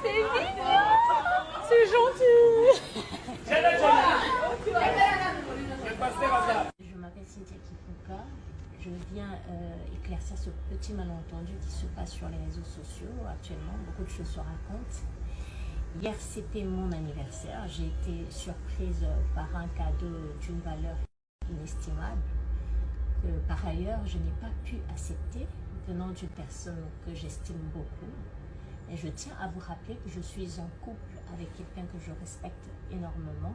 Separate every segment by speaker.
Speaker 1: C'est mignon. C'est gentil.
Speaker 2: Je m'appelle Cynthia Kipuka. Je viens éclaircir ce petit malentendu qui se passe sur les réseaux sociaux actuellement. Beaucoup de choses se racontent. Hier, c'était mon anniversaire. J'ai été surprise par un cadeau d'une valeur inestimable. Par ailleurs, je n'ai pas pu accepter venant d'une personne que j'estime beaucoup. Et je tiens à vous rappeler que je suis en couple avec quelqu'un que je respecte énormément.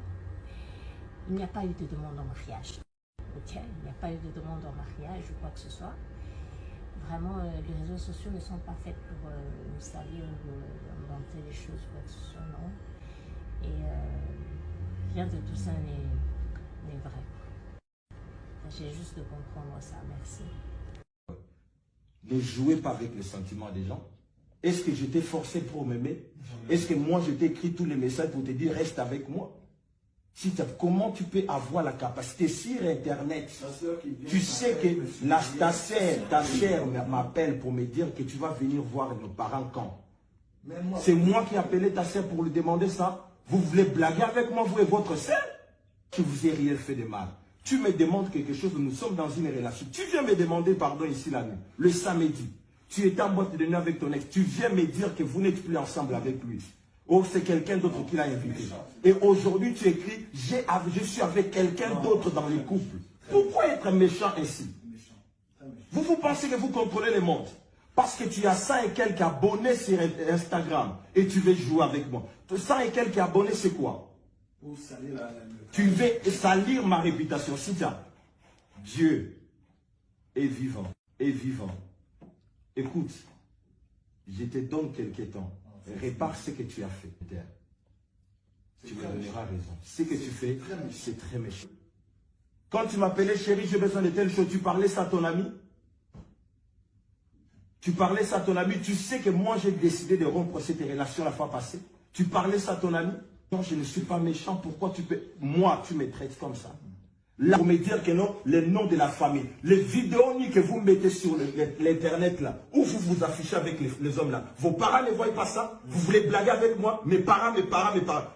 Speaker 2: Il n'y a pas eu de demande en mariage. Ok, il n'y a pas eu de demande en mariage ou quoi que ce soit. Vraiment, les réseaux sociaux ne sont pas faits pour nous salir ou inventer des choses, quoi que ce soit, non. Et rien de tout ça n'est vrai. J'ai juste de comprendre ça, merci.
Speaker 3: Ne jouez pas avec les sentiments des gens. Est-ce que je t'ai forcé pour m'aimer? Est-ce que moi je t'ai écrit tous les messages pour te dire reste avec moi? Comment tu peux avoir la capacité sur Internet? Tu sais que ta sœur m'appelle pour me dire que tu vas venir voir nos parents quand? C'est moi qui ai appelé ta sœur pour lui demander ça. Vous voulez blaguer avec moi, vous et votre sœur? Je vous ai rien fait de mal. Tu me demandes quelque chose, nous sommes dans une relation. Tu viens me demander pardon ici la nuit, le samedi. Tu étais en boîte de nuit avec ton ex. Tu viens me dire que vous n'êtes plus ensemble avec lui. Oh, c'est quelqu'un d'autre qui l'a invité. Et aujourd'hui, tu écris, je suis avec quelqu'un d'autre dans le couple. Pourquoi être méchant ainsi? Vous pensez que vous contrôlez le monde? Parce que tu as 100 et quelques abonnés sur Instagram et tu veux jouer avec moi. 100 et quelques abonnés, c'est quoi? Tu veux salir ma réputation. Cynthia, Dieu est vivant, est vivant. Écoute, je te donne quelques temps. Répare ce que tu as fait. Tu me donneras raison. Ce que tu fais, c'est très méchant. Quand tu m'appelais chérie, j'ai besoin de telle chose, tu parlais ça à ton ami? Tu parlais ça à ton ami? Tu sais que moi j'ai décidé de rompre cette relation la fois passée. Tu parlais ça à ton ami? Non, je ne suis pas méchant. Pourquoi tu peux... Moi, tu me traites comme ça. Là, pour me dire que non, les noms de la famille, les vidéos que vous mettez sur l'internet là, où vous vous affichez avec les hommes là, vos parents ne voient pas ça? Vous voulez blaguer avec moi? Mes parents.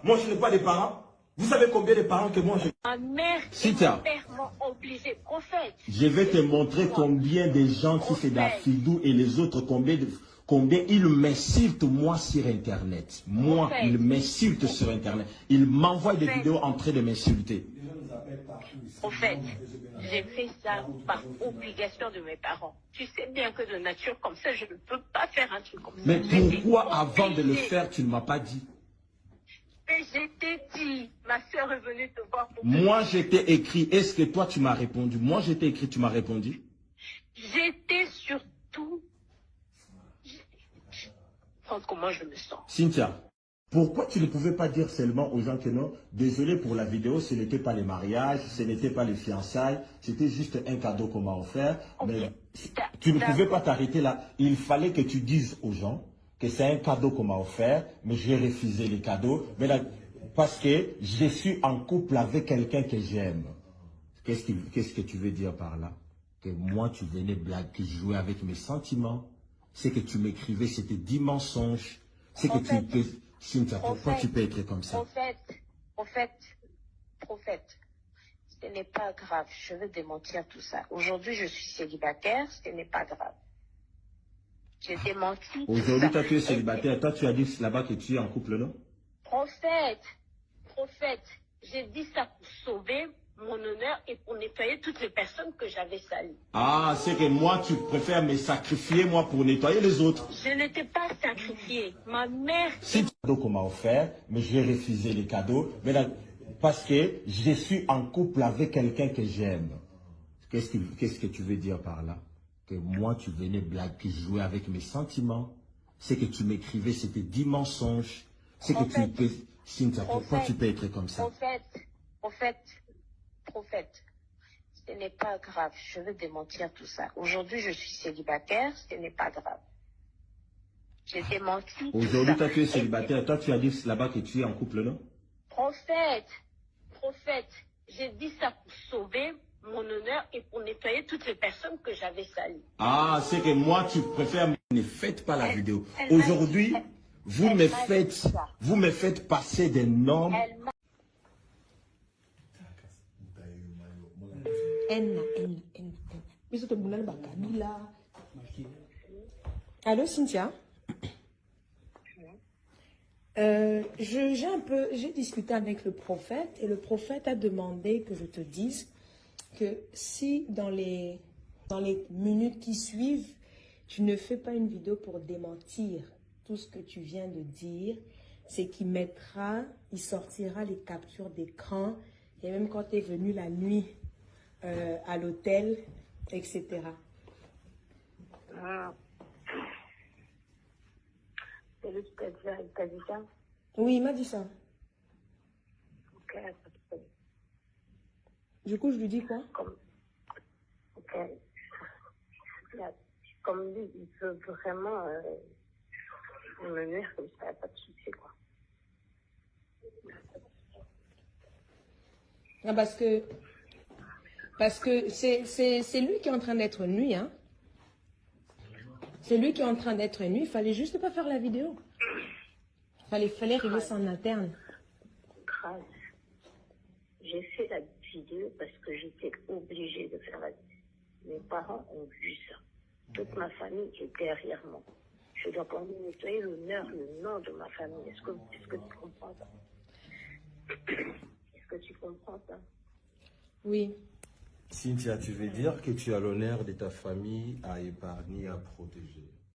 Speaker 3: Moi, je n'ai pas de parents. Vous savez combien de parents que moi j'ai?
Speaker 2: Ma mère
Speaker 3: Cynthia,
Speaker 2: m'ont obligé, prophète.
Speaker 3: je vais te montrer combien de gens qui c'est d'Afidou et les autres, combien ils m'insultent moi sur internet. Moi, ils m'insultent sur internet. Ils m'envoient des vidéos en train de m'insulter.
Speaker 2: En fait, j'ai fait ça par obligation de mes parents. Tu sais bien que de nature comme ça, je ne peux pas faire un truc comme ça.
Speaker 3: Mais pourquoi avant de le faire, tu ne m'as pas dit?
Speaker 2: Mais je t'ai dit, ma soeur est venue te voir pour...
Speaker 3: Moi, je t'ai écrit. Est-ce que toi, tu m'as répondu? Moi, je t'ai écrit, tu m'as répondu?
Speaker 2: J'étais surtout... Comment je me sens?
Speaker 3: Cynthia, pourquoi tu ne pouvais pas dire seulement aux gens que non, désolé pour la vidéo, ce n'était pas les mariages, ce n'était pas les fiançailles, c'était juste un cadeau qu'on m'a offert. Mais tu ne pouvais pas t'arrêter là. Il fallait que tu dises aux gens que c'est un cadeau qu'on m'a offert, mais j'ai refusé les cadeaux. Mais là, parce que je suis en couple avec quelqu'un que j'aime. Qu'est-ce que tu veux dire par là? Que moi, tu venais blaguer, jouer avec mes sentiments. C'est que tu m'écrivais, c'était 10 mensonges. C'est que tu peux... Cynthia, pourquoi tu peux être comme ça?
Speaker 2: Prophète, ce n'est pas grave. Je vais démentir tout ça. Aujourd'hui, je suis célibataire, ce n'est pas grave. J'ai démenti.
Speaker 3: Aujourd'hui, toi, tu es célibataire. Toi, tu as dit là-bas que tu es en couple, non?
Speaker 2: Prophète, j'ai dit ça pour sauver mon honneur et pour nettoyer toutes les personnes que j'avais salies.
Speaker 3: Ah, c'est que moi, tu préfères me sacrifier, moi, pour nettoyer les autres.
Speaker 2: Je ne t'ai pas sacrifié. Ma mère...
Speaker 3: C'est un cadeau qu'on m'a offert, mais j'ai refusé les cadeaux. Mais là, parce que je suis en couple avec quelqu'un que j'aime. Qu'est-ce que tu veux dire par là? Que moi, tu venais blaguer, jouer avec mes sentiments. C'est que tu m'écrivais, c'était 10 mensonges. C'est que tu peux... Cynthia, pourquoi tu peux être comme ça?
Speaker 2: Prophète, ce n'est pas grave. Je vais démentir tout ça. Aujourd'hui, je suis célibataire, ce n'est pas grave. J'ai démenti.
Speaker 3: Aujourd'hui, toi, tu es célibataire. Toi, tu as dit là-bas que tu es en couple, non?
Speaker 2: Prophète, j'ai dit ça pour sauver mon honneur et pour nettoyer toutes les personnes que j'avais salies.
Speaker 3: Ah, c'est que moi, tu préfères... Ne faites pas la vidéo. Aujourd'hui, vous me faites passer des normes.
Speaker 1: Allô, Cynthia? J'ai discuté avec le prophète et le prophète a demandé que je te dise que si dans les minutes qui suivent, tu ne fais pas une vidéo pour démentir tout ce que tu viens de dire, c'est qu'il sortira les captures d'écran et même quand tu es venu la nuit à l'hôtel, etc.
Speaker 2: Ah. C'est lui qui t'a dit ça?
Speaker 1: Oui, il m'a dit ça.
Speaker 2: Ok,
Speaker 1: du coup, je lui dis quoi?
Speaker 2: Ok. Comme lui, il veut vraiment me nuire comme ça, il n'y a pas de souci, quoi.
Speaker 1: Ah, parce que c'est lui qui est en train d'être nu, hein. C'est lui qui est en train d'être nu. Il fallait juste pas faire la vidéo. Fallait régler ça en interne.
Speaker 2: Grâce. J'ai fait la vidéo parce que j'étais obligée de faire la vidéo. Mes parents ont vu ça. Toute ma famille est derrière moi. Je dois quand même nettoyer l'honneur, le nom de ma famille. Est-ce que tu comprends ça? Est-ce que tu comprends ça?
Speaker 1: Oui.
Speaker 3: Cynthia, tu veux dire que tu as l'honneur de ta famille à épargner, à protéger.